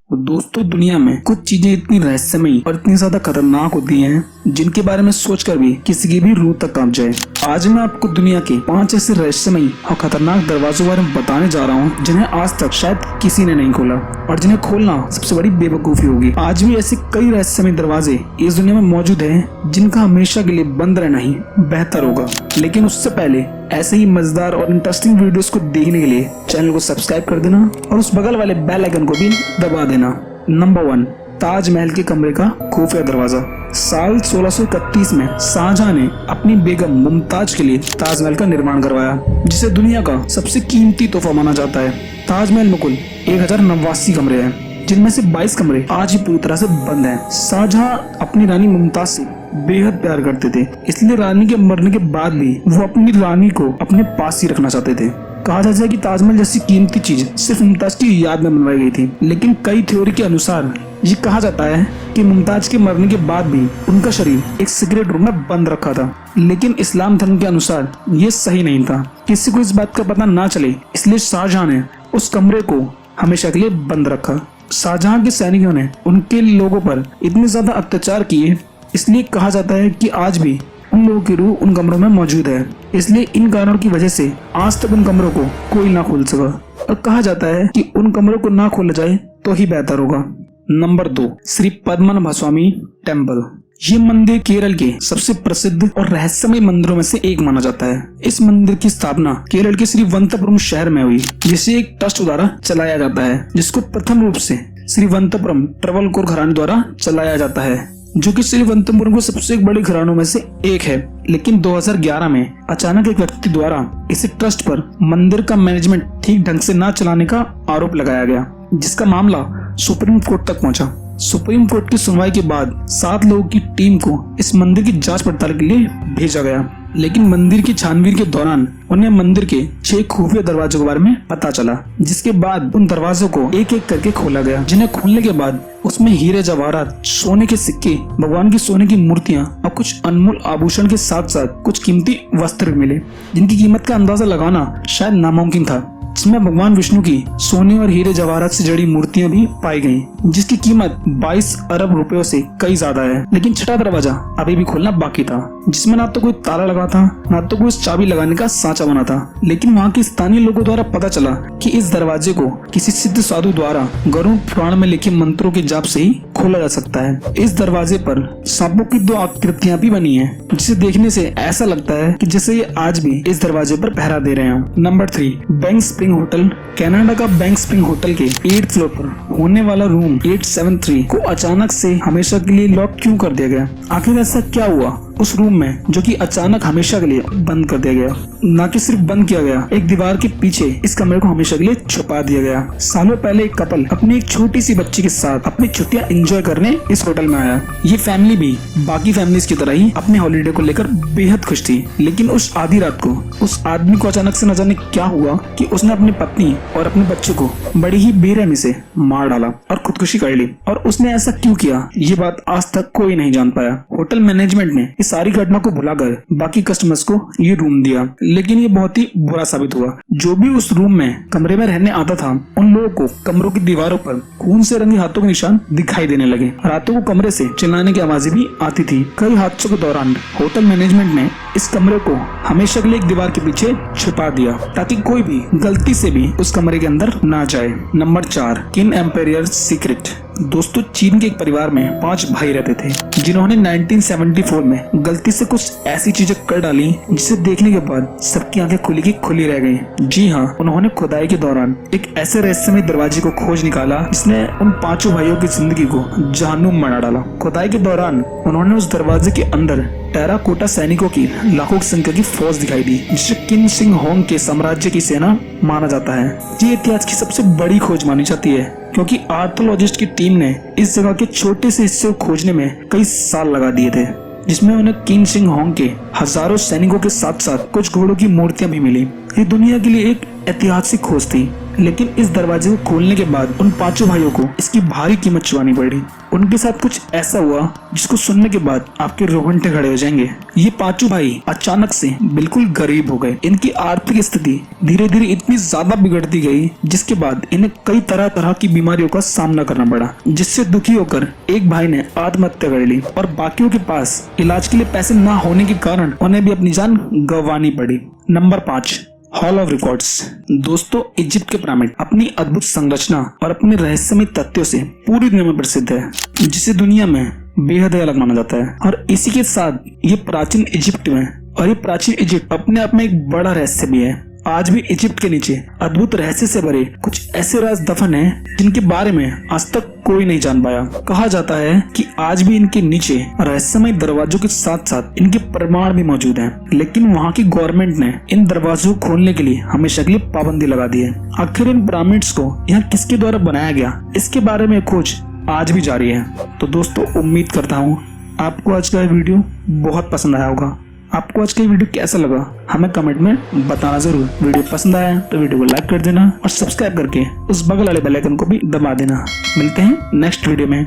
दोस्तों, दुनिया में कुछ चीजें इतनी रहस्यमयी और इतनी ज्यादा खतरनाक होती हैं जिनके बारे में सोचकर भी किसी की भी रूह तक कांप जाए। आज मैं आपको दुनिया के 5 ऐसे रहस्यमयी और खतरनाक दरवाजों के बारे में बताने जा रहा हूँ जिन्हें आज तक शायद किसी ने नहीं खोला और जिन्हें खोलना सबसे बड़ी बेवकूफी होगी। आज भी ऐसे कई रहस्यमयी दरवाजे इस दुनिया में मौजूद हैं जिनका हमेशा के लिए बंद रहना ही बेहतर होगा। लेकिन उससे पहले ऐसे ही मजेदार और इंटरेस्टिंग वीडियोस को देखने के लिए चैनल को सब्सक्राइब कर देना और उस बगल वाले बेल आइकन को भी दबा देना। नंबर 1, ताजमहल के कमरे का खुफिया दरवाजा। साल 1631 में शाहजहां ने अपनी बेगम मुमताज के लिए ताजमहल का निर्माण करवाया, जिसे दुनिया का सबसे कीमती तोहफा माना जाता है। ताजमहल में कुल 1089 कमरे हैं, जिनमें से 22 कमरे आज भी पूरी तरह से बंद हैं। शाहजहां अपनी रानी मुमताज से बेहद प्यार करते थे, इसलिए रानी के मरने के बाद भी वो अपनी रानी को अपने पास ही रखना चाहते थे। कहा जाता है कि ताजमहल जैसी कीमती चीज सिर्फ मुमताज की याद में बनवाई गई थी, लेकिन कई थ्योरी के अनुसार ये कहा जाता है कि मुमताज के मरने के बाद भी उनका शरीर एक सीक्रेट रूम में बंद रखा था। लेकिन इस्लाम धर्म के अनुसार ये सही नहीं था। किसी को इस बात का पता ना चले, इसलिए शाहजहां ने उस कमरे को हमेशा के लिए बंद रखा। शाहजहां के सैनिकों ने उनके लोगों पर इतने ज्यादा अत्याचार किए, इसलिए कहा जाता है कि आज भी उन लोगों की रूह उन कमरों में मौजूद है। इसलिए इन कारणों की वजह से आज तक उन कमरों को कोई ना खोल सका और कहा जाता है कि उन कमरों को ना खोला जाए तो ही बेहतर होगा। Number 2, Shri Padmanabhaswamy temple. ये मंदिर केरल के सबसे प्रसिद्ध और रहस्यमय मंदिरों में से एक माना जाता है। इस मंदिर की स्थापना केरल के श्रीवंतपुरम शहर में हुई, जिसे एक ट्रस्ट द्वारा चलाया जाता है, जिसको प्रथम रूप से श्रीवंतपुरम ट्रवलकोर घराने द्वारा चलाया जाता है, जो कि श्रीवंतपुरम के सबसे बड़े घरानों में से एक है। लेकिन 2011 में अचानक एक व्यक्ति द्वारा इस ट्रस्ट पर मंदिर का मैनेजमेंट ठीक ढंग से न चलाने का आरोप लगाया गया, जिसका मामला सुप्रीम कोर्ट तक पहुंचा। सुप्रीम कोर्ट की सुनवाई के बाद 7 लोगों की टीम को इस मंदिर की जांच पड़ताल के लिए भेजा गया। लेकिन मंदिर की छानबीन के दौरान उन्हें मंदिर के 6 खुफिया दरवाजों के बारे में पता चला, जिसके बाद उन दरवाजों को एक एक करके खोला गया, जिन्हें खोलने के बाद उसमें हीरे जवाहरात, सोने के सिक्के, भगवान की सोने की मूर्तियां और कुछ अनमोल आभूषण के साथ साथ कुछ कीमती वस्त्र मिले, जिनकी कीमत का अंदाजा लगाना शायद नामुमकिन था। जिसमें भगवान विष्णु की सोने और हीरे जवाहरात से जड़ी मूर्तियां भी पाई गयी, जिसकी कीमत 22 अरब रुपयों से कई ज्यादा है। लेकिन छठा दरवाजा अभी भी खोलना बाकी था, जिसमें ना तो कोई ताला लगा था, ना तो कोई चाबी लगाने का सांचा बना था। लेकिन वहाँ के स्थानीय लोगों द्वारा पता चला कि इस दरवाजे को किसी सिद्ध साधु द्वारा गरुड़ पुराण में लिखे मंत्रों के जाप से ही खोला जा सकता है। इस दरवाजे पर सांपों की 2 आकृतियां भी बनी है, जिसे देखने से ऐसा लगता है कि जैसे ये आज भी इस दरवाजे पर पहरा दे रहे हैं। Number 3, bank spring hotel. Canada का बैंक स्प्रिंग होटल के 8th फ्लोर पर होने वाला रूम 873 को अचानक से हमेशा के लिए लॉक क्यों कर दिया गया? आखिर ऐसा क्या हुआ उस रूम में जो कि अचानक हमेशा के लिए बंद कर दिया गया? न कि सिर्फ बंद किया गया, एक दीवार के पीछे इस कमरे को हमेशा के लिए छुपा दिया गया। सालों पहले एक कपल अपनी एक छोटी सी बच्ची के साथ अपनी छुट्टियां एंजॉय करने इस होटल में आया। ये फैमिली भी बाकी फैमिलीज की तरह ही अपने हॉलीडे को लेकर बेहद खुश थी। लेकिन उस आधी रात को उस आदमी को अचानक से न जाने क्या हुआ कि उसने अपनी पत्नी और अपने बच्चे को बड़ी ही बेरहमी से मार डाला और खुदकुशी कर ली। और उसने ऐसा क्यों किया, ये बात आज तक कोई नहीं जान पाया। होटल मैनेजमेंट ने इस सारी घटना को भुलाकर बाकी कस्टमर्स को ये रूम दिया, लेकिन ये बहुत ही बुरा साबित हुआ। जो भी उस रूम में कमरे में रहने आता था, उन लोगों को कमरों की दीवारों पर खून से रंगे हाथों के निशान दिखाई देने लगे। रातों को कमरे से चिल्लाने की आवाजें भी आती थी। कई हादसों के दौरान होटल मैनेजमेंट ने इस कमरे को हमेशा के लिए एक दीवार के पीछे छुपा दिया, ताकि कोई भी गलती से भी उस कमरे के अंदर ना जाए। नंबर 4, किन एम्पायर सीक्रेट। दोस्तों, चीन के एक परिवार में 5 भाई रहते थे, जिन्होंने 1974 में गलती से कुछ ऐसी चीजें कर डाली जिसे देखने के बाद सबकी आंखें खुली की खुली रह गईं। जी हाँ, उन्होंने खुदाई के दौरान एक ऐसे रहस्यमय दरवाजे को खोज निकाला जिसने उन 5 भाइयों की जिंदगी को जहन्नुम बना डाला। खुदाई के दौरान उन्होंने उस दरवाजे के अंदर टेराकोटा सैनिकों की लाखों की संख्या की फौज दिखाई दी, जिसे किन सिंह होंग के साम्राज्य की सेना माना जाता है। ये इतिहास की सबसे बड़ी खोज मानी जाती है, क्योंकि आर्कियोलॉजिस्ट की टीम ने इस जगह के छोटे से हिस्से को खोजने में कई साल लगा दिए थे, जिसमें उन्हें किन सिंह होंग के हजारों सैनिकों के साथ साथ कुछ घोड़ों की मूर्तियां भी मिली। ये दुनिया के लिए एक ऐतिहासिक खोज थी, लेकिन इस दरवाजे को खोलने के बाद उन पांचों भाइयों को इसकी भारी कीमत चुकानी पड़ी। उनके साथ कुछ ऐसा हुआ जिसको सुनने के बाद आपके रोंगटे खड़े हो जाएंगे। ये पांचों भाई अचानक से बिल्कुल गरीब हो गए। इनकी आर्थिक स्थिति धीरे धीरे इतनी ज्यादा बिगड़ती गई जिसके बाद इन्हें कई तरह तरह की बीमारियों का सामना करना पड़ा, जिससे दुखी होकर एक भाई ने आत्महत्या कर ली और बाकियों के पास इलाज के लिए पैसे न होने के कारण उन्हें भी अपनी जान गंवानी पड़ी। Number 5, hall of records. दोस्तों, इजिप्ट के पिरामिड अपनी अद्भुत संरचना और अपने रहस्यमय तथ्यों से पूरी दुनिया में प्रसिद्ध है, जिसे दुनिया में बेहद अलग माना जाता है। और इसी के साथ ये प्राचीन इजिप्ट अपने आप में एक बड़ा रहस्य भी है। आज भी इजिप्ट के नीचे अद्भुत रहस्य से भरे कुछ ऐसे राज दफन हैं जिनके बारे में आज तक कोई नहीं जान पाया। कहा जाता है कि आज भी इनके नीचे रहस्यमय दरवाजों के साथ साथ इनके प्रमाण भी मौजूद हैं, लेकिन वहाँ की गवर्नमेंट ने इन दरवाजों को खोलने के लिए हमेशा के लिए पाबंदी लगा दी है। आखिर इन पिरामिड्स को यहाँ किसके द्वारा बनाया गया, इसके बारे में खोज आज भी जारी है। तो दोस्तों, उम्मीद करता हूँ आपको आज का वीडियो बहुत पसंद आया होगा। आपको आज का वीडियो कैसा लगा हमें कमेंट में बताना जरूर। वीडियो पसंद आया तो वीडियो को लाइक कर देना और सब्सक्राइब करके उस बगल वाले बेल आइकन को भी दबा देना। मिलते हैं नेक्स्ट वीडियो में।